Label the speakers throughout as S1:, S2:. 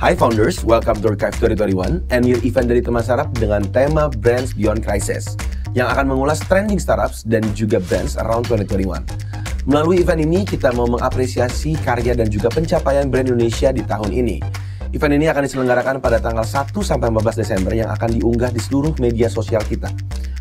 S1: Hi founders, welcome to Archive 2021, annual event dari teman startup dengan tema Brands Beyond Crisis yang akan mengulas trending startups dan juga brands around 2021. Melalui event ini, kita mau mengapresiasi karya dan juga pencapaian brand Indonesia di tahun ini. Event ini akan diselenggarakan pada tanggal 1 sampai 14 Desember yang akan diunggah di seluruh media sosial kita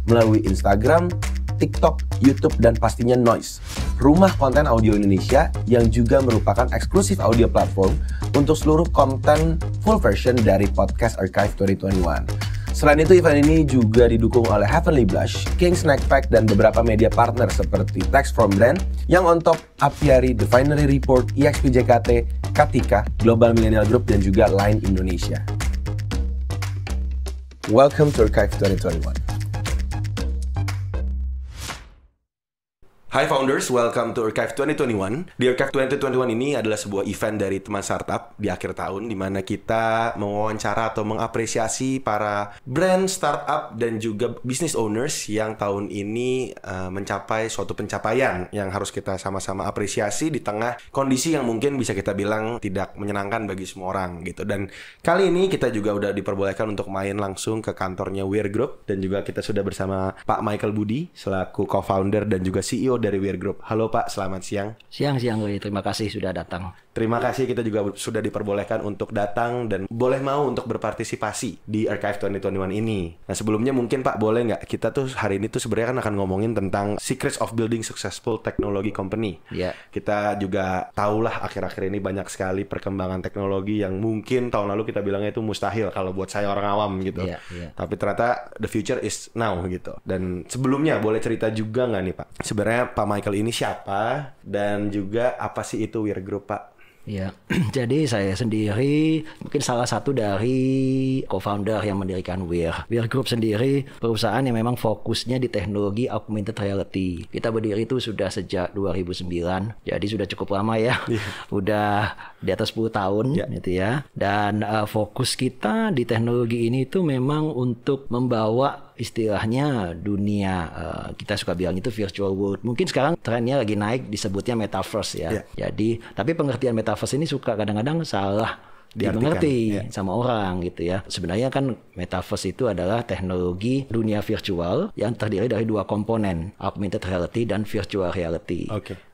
S1: melalui Instagram, TikTok, YouTube, dan pastinya Noise, rumah konten audio Indonesia yang juga merupakan eksklusif audio platform untuk seluruh konten full version dari podcast Archive 2021. Selain itu, event ini juga didukung oleh Heavenly Blush, King Snack Pack, dan beberapa media partner seperti Text from Brand, yang on top, Apiari, The Finery Report, EXP JKT, Katika, Global Millennial Group, dan juga Line Indonesia. Welcome to Archive 2021. Hi founders, welcome to Archive 2021. Di Archive 2021 ini adalah sebuah event dari teman startup di akhir tahun di mana kita mewawancara atau mengapresiasi para brand startup dan juga business owners yang tahun ini mencapai suatu pencapaian yang harus kita sama-sama apresiasi di tengah kondisi yang mungkin bisa kita bilang tidak menyenangkan bagi semua orang gitu. Dan kali ini kita juga udah diperbolehkan untuk main langsung ke kantornya Weir Group dan juga kita sudah bersama Pak Michael Budi selaku co-founder dan juga CEO dari Weir Group. Halo Pak, selamat siang.
S2: Siang, terima kasih sudah datang.
S1: Terima kasih, kita juga sudah diperbolehkan untuk datang dan boleh mau untuk berpartisipasi di Archive 2021 ini. Nah sebelumnya mungkin Pak boleh nggak, kita tuh hari ini tuh sebenarnya kan akan ngomongin tentang Secrets of Building Successful Technology Company.
S2: Yeah.
S1: Kita juga tahulah akhir-akhir ini banyak sekali perkembangan teknologi yang mungkin tahun lalu kita bilangnya itu mustahil kalau buat saya orang awam gitu.
S2: Yeah.
S1: Tapi ternyata the future is now gitu. Dan sebelumnya boleh cerita juga nggak nih Pak? Sebenarnya Pak Michael ini siapa dan juga apa sih itu Weir Group Pak?
S2: Ya, jadi saya sendiri mungkin salah satu dari co-founder yang mendirikan Weir. Weir Group sendiri perusahaan yang memang fokusnya di teknologi augmented reality. Kita berdiri itu sudah sejak 2009, jadi sudah cukup lama ya. Udah di atas 10 tahun gitu ya. Dan fokus kita di teknologi ini itu memang untuk membawa istilahnya dunia, kita suka bilang itu virtual world. Mungkin sekarang trennya lagi naik disebutnya metaverse ya. Jadi, tapi pengertian metaverse ini suka kadang-kadang salah dimengerti sama orang gitu ya. Sebenarnya kan metaverse itu adalah teknologi dunia virtual yang terdiri dari dua komponen, augmented reality dan virtual reality.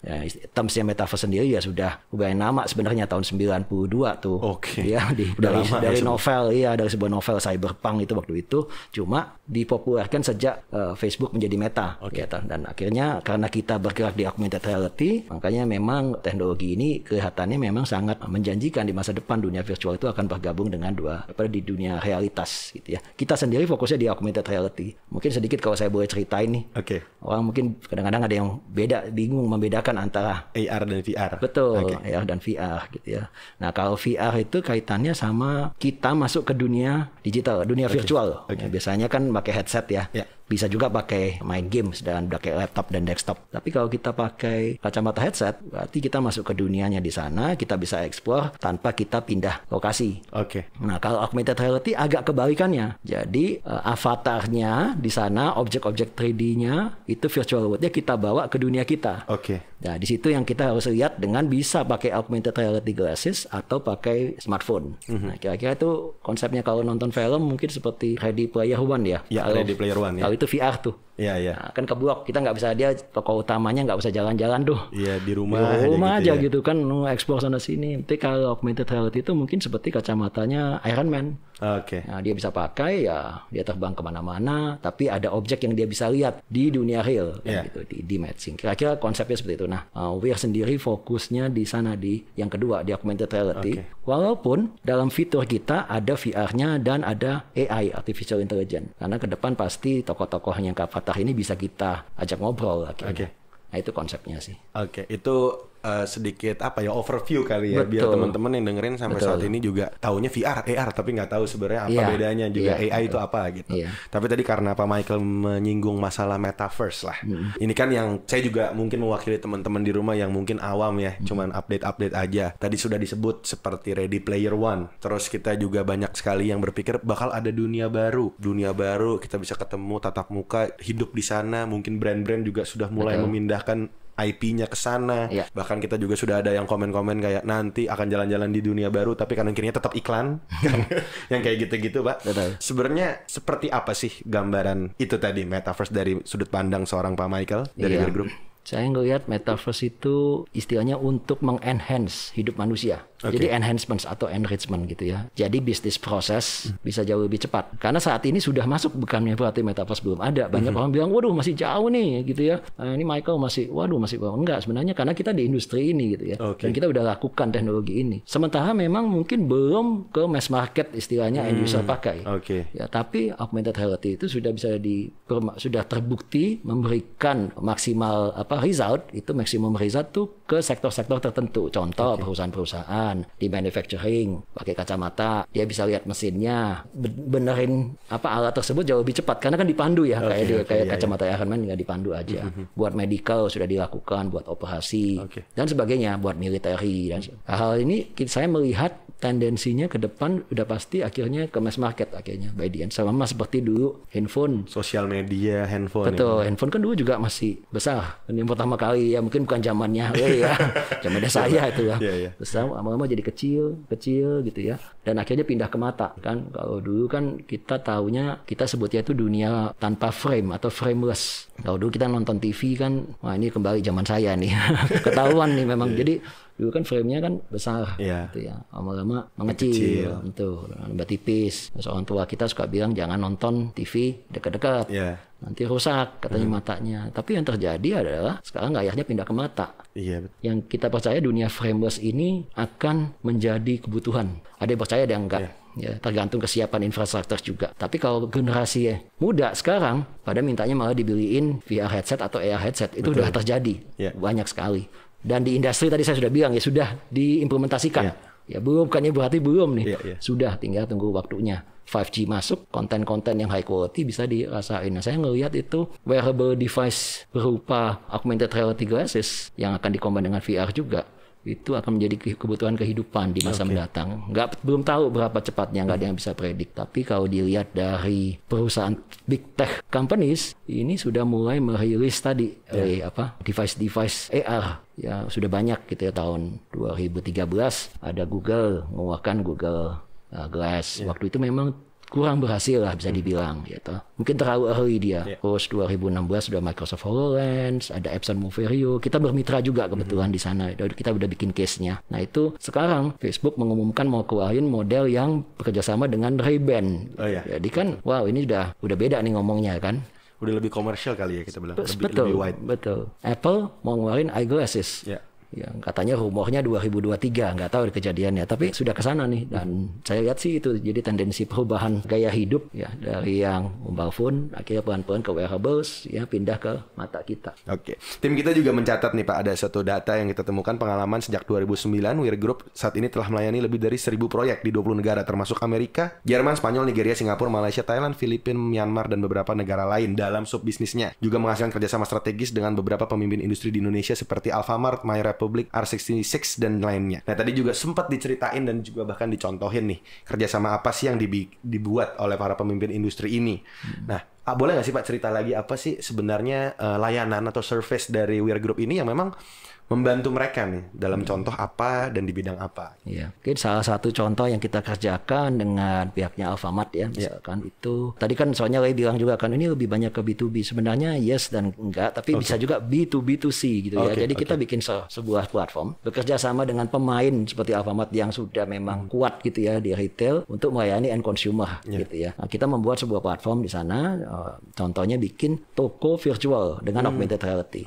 S2: Ya, termsnya metaverse sendiri ya sudah lama sebenarnya tahun 92 tuh. Ya, dari novel dari sebuah novel cyberpunk itu waktu itu, cuma dipopulerkan sejak Facebook menjadi Meta gitu. Dan akhirnya karena kita bergerak di augmented reality, makanya memang teknologi ini kelihatannya memang sangat menjanjikan di masa depan dunia virtual itu akan bergabung dengan di dunia realitas gitu ya. Kita sendiri fokusnya di augmented reality. Mungkin sedikit kalau saya boleh ceritain nih. Orang mungkin kadang-kadang ada yang bingung membedakan antara
S1: AR dan VR.
S2: Betul, AR dan VR gitu ya. Nah, kalau VR itu kaitannya sama kita masuk ke dunia digital, dunia virtual. Ya, biasanya kan pakai headset ya. Bisa juga pakai main games dan pakai laptop dan desktop. Tapi kalau kita pakai kacamata headset, berarti kita masuk ke dunianya di sana, kita bisa explore tanpa kita pindah lokasi. Nah, kalau augmented reality agak kebalikannya. Jadi avatarnya di sana, objek-objek 3D-nya itu virtual world-nya kita bawa ke dunia kita. Nah, di situ yang kita harus lihat dengan bisa pakai augmented reality glasses atau pakai smartphone. Nah, kira-kira itu konsepnya kalau nonton film mungkin seperti Ready Player One ya.
S1: Ready Player One ya.
S2: Kalau itu VR tuh. Nah, kan keblok, kita nggak bisa, dia tokoh utamanya nggak bisa jalan-jalan tuh.
S1: Di rumah
S2: aja gitu kan, explore sana sini. Tapi kalau augmented reality itu mungkin seperti kacamatanya Iron Man. Nah, dia bisa pakai ya, dia terbang kemana-mana, tapi ada objek yang dia bisa lihat di dunia real, gitu, di matching. Kira-kira konsepnya seperti itu. Nah, Weir sendiri fokusnya di sana, di yang kedua, di augmented reality. Walaupun dalam fitur kita ada VR-nya dan ada AI, artificial intelligence. Karena ke depan pasti tokoh-tokoh yang avatar ini bisa kita ajak ngobrol akhirnya. Nah, itu konsepnya sih.
S1: Itu sedikit overview kali ya. Biar teman-teman yang dengerin sampai saat ini juga taunya VR, AR, tapi nggak tahu sebenarnya apa bedanya juga AI itu apa gitu. Tapi tadi karena Pak Michael menyinggung masalah metaverse lah. Ini kan yang saya juga mungkin mewakili teman-teman di rumah yang mungkin awam ya, cuman update aja. Tadi sudah disebut seperti Ready Player One. Terus kita juga banyak sekali yang berpikir bakal ada dunia baru, kita bisa ketemu tatap muka, hidup di sana. Mungkin brand-brand juga sudah mulai memindahkan IP-nya ke sana. Bahkan kita juga sudah ada yang komen-komen kayak nanti akan jalan-jalan di dunia baru tapi kanan kirinya tetap iklan. Yang kayak gitu-gitu, Pak. Sebenarnya seperti apa sih gambaran itu tadi metaverse dari sudut pandang seorang Pak Michael dari Weir Group?
S2: Saya ngelihat metaverse itu istilahnya untuk mengenhance hidup manusia. Jadi enhancement atau enrichment gitu ya. Jadi bisnis proses bisa jauh lebih cepat. Karena saat ini sudah masuk, bukannya berarti metaverse belum ada. Banyak orang bilang, waduh masih jauh nih gitu ya. Ini Michael masih, waduh masih belum. Enggak, sebenarnya karena kita di industri ini gitu ya. Dan kita udah lakukan teknologi ini. Sementara memang mungkin belum ke mass market istilahnya end user pakai. Ya, tapi augmented reality itu sudah bisa sudah terbukti memberikan maksimal result, itu maksimum result tuh ke sektor-sektor tertentu. Contoh perusahaan-perusahaan di manufacturing pakai kacamata, dia bisa lihat mesinnya, benerin alat tersebut jauh lebih cepat karena kan dipandu ya, kayak kacamata Iron Man nggak dipandu aja. Buat medical sudah dilakukan, buat operasi dan sebagainya, buat military dan hal ini saya melihat tendensinya ke depan udah pasti akhirnya ke mass market akhirnya by the end. Sama seperti dulu handphone,
S1: sosial media, handphone.
S2: Betul, handphone kan dulu juga masih besar. Ini yang pertama kali ya, mungkin bukan zamannya zamannya saya itu ya. Besar, lama-lama jadi kecil gitu ya. Dan akhirnya pindah ke mata kan. Kalau dulu kan kita taunya, kita sebutnya itu dunia tanpa frame atau frameless. Kalau dulu kita nonton TV kan, wah ini kembali zaman saya nih. Ketahuan nih memang. Jadi dulu kan frame-nya kan besar gitu ya. Lama-lama mengecil gitu, nambah tipis. Terus orang tua kita suka bilang jangan nonton TV dekat-dekat. Nanti rusak katanya matanya. Tapi yang terjadi adalah sekarang layarnya pindah ke mata. Yang kita percaya dunia frameless ini akan menjadi kebutuhan. Ada yang percaya, ada yang enggak. Ya, tergantung kesiapan infrastruktur juga. Tapi kalau generasi muda sekarang pada mintanya malah dibeliin VR headset atau AR headset. Itu udah terjadi banyak sekali. Dan di industri tadi saya sudah bilang ya sudah diimplementasikan. Ya belum, bukannya berarti belum nih. Sudah, tinggal tunggu waktunya. 5G masuk, konten-konten yang high quality bisa dirasain. Nah, saya ngelihat itu wearable device berupa augmented reality glasses yang akan dikombin dengan VR juga. Itu akan menjadi kebutuhan kehidupan di masa mendatang. Belum tahu berapa cepatnya, nggak ada yang bisa predik. Tapi kalau dilihat dari perusahaan big tech companies, ini sudah mulai merilis tadi device-device AR. Ya sudah banyak gitu ya, tahun 2013 ada Google mengeluarkan Google Glass. Waktu itu memang kurang berhasil lah bisa dibilang gitu. Mungkin terlalu early dia. Terus 2016 sudah Microsoft HoloLens, ada Epson Moverio. Kita bermitra juga kebetulan di sana. Kita udah bikin case-nya. Nah itu sekarang Facebook mengumumkan mau keluarin model yang bekerjasama dengan Ray-Ban. Jadi kan wow, ini udah beda nih ngomongnya kan.
S1: Udah lebih komersial kali ya kita bilang.
S2: Lebih wide. Betul. Apple mau ngeluarin eyeglasses. Yang katanya rumornya 2023, nggak tahu kejadiannya, tapi sudah ke sana nih. Dan saya lihat sih itu jadi tendensi perubahan gaya hidup ya, dari yang mobile phone akhirnya pelan-pelan ke wearables ya, pindah ke mata kita.
S1: Tim kita juga mencatat nih Pak, ada satu data yang kita temukan pengalaman sejak 2009 Weir Group saat ini telah melayani lebih dari 1.000 proyek di 20 negara termasuk Amerika, Jerman, Spanyol, Nigeria, Singapura, Malaysia, Thailand, Filipina, Myanmar dan beberapa negara lain dalam sub bisnisnya. Juga menghasilkan kerjasama strategis dengan beberapa pemimpin industri di Indonesia seperti Alfamart, My Republic, R66 dan lainnya. Nah tadi juga sempat diceritain dan juga bahkan dicontohin nih kerjasama apa sih yang dibuat oleh para pemimpin industri ini. Nah boleh nggak sih Pak cerita lagi apa sih sebenarnya layanan atau service dari Weir Group ini yang memang membantu mereka nih dalam contoh apa dan di bidang apa?
S2: Mungkin salah satu contoh yang kita kerjakan dengan pihaknya Alfamart ya, misalkan itu tadi kan soalnya Ray bilang juga kan ini lebih banyak ke B2B. Sebenarnya yes dan enggak, tapi bisa juga B2B2C gitu ya. Jadi kita bikin sebuah platform bekerja sama dengan pemain seperti Alfamart yang sudah memang kuat gitu ya di retail untuk melayani end consumer gitu ya. Nah, kita membuat sebuah platform di sana, contohnya bikin toko virtual dengan augmented reality.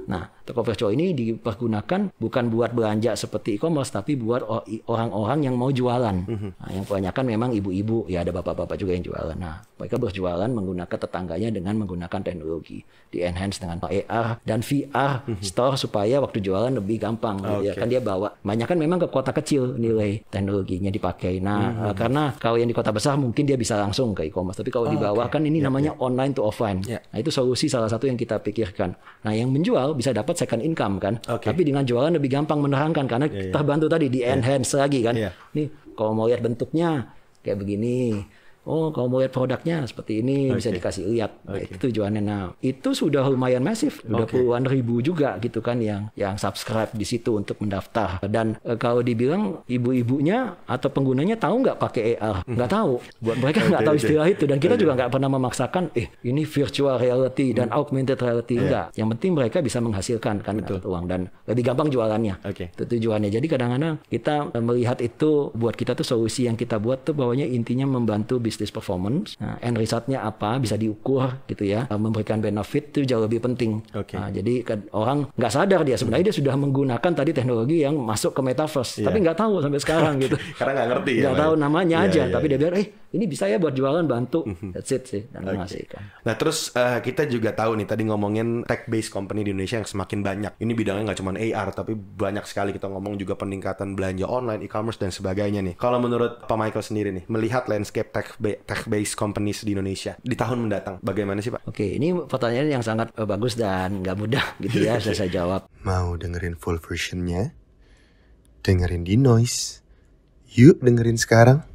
S2: Nah, toko virtual ini dipergunakan bukan buat belanja seperti e-commerce, tapi buat orang-orang yang mau jualan. Nah, yang kebanyakan memang ibu-ibu, ya ada bapak-bapak juga yang jualan. Nah, mereka berjualan menggunakan tetangganya dengan menggunakan teknologi. Di-enhance dengan AR dan VR store supaya waktu jualan lebih gampang. Ya kan dia bawa. Banyak kan memang ke kota kecil nilai teknologinya dipakai. Nah, karena kalau yang di kota besar mungkin dia bisa langsung ke e-commerce. Tapi kalau di bawah kan ini namanya online to offline. Nah, itu solusi salah satu yang kita pikirkan. Nah, yang menjual bisa dapat second income kan. Tapi dengan jualan lebih gampang menerangkan karena terbantu tadi di enhance lagi kan. Nih kalau mau lihat bentuknya kayak begini, oh kalau mau lihat produknya seperti ini bisa dikasih lihat. Itu tujuannya. Nah itu sudah lumayan masif, udah puluhan ribu juga gitu kan yang subscribe di situ untuk mendaftar. Dan kalau dibilang ibu-ibunya atau penggunanya tahu nggak pakai AR, nggak tahu. Buat mereka nggak tahu istilah itu, dan kita juga nggak pernah memaksakan ini virtual reality dan augmented reality. Enggak, yang penting mereka bisa menghasilkan kan uang dan lebih gampang jualannya. Itu tujuannya. Jadi kadang-kadang kita melihat itu, buat kita tuh solusi yang kita buat tuh bawahnya intinya membantu bisnis performance. Nah, end resultnya apa bisa diukur gitu ya, memberikan benefit itu jauh lebih penting. Nah, jadi orang nggak sadar dia sebenarnya dia sudah menggunakan tadi teknologi yang masuk ke metaverse, tapi nggak tahu sampai sekarang gitu.
S1: Karena nggak ngerti ya.
S2: Nggak tahu namanya aja, tapi dia bilang ini bisa ya buat jualan, bantu. That's it sih, dan menghasilkan.
S1: Nah terus kita juga tahu nih tadi ngomongin tech-based company di Indonesia yang semakin banyak. Ini bidangnya nggak cuma AR, tapi banyak sekali. Kita ngomong juga peningkatan belanja online, e-commerce dan sebagainya nih. Kalau menurut Pak Michael sendiri nih, melihat landscape tech-based companies di Indonesia di tahun mendatang, bagaimana sih Pak?
S2: Oke, ini pertanyaan yang sangat bagus dan nggak mudah gitu ya. Saya jawab.
S3: Mau dengerin full versionnya? Dengerin di Noise. Yuk dengerin sekarang.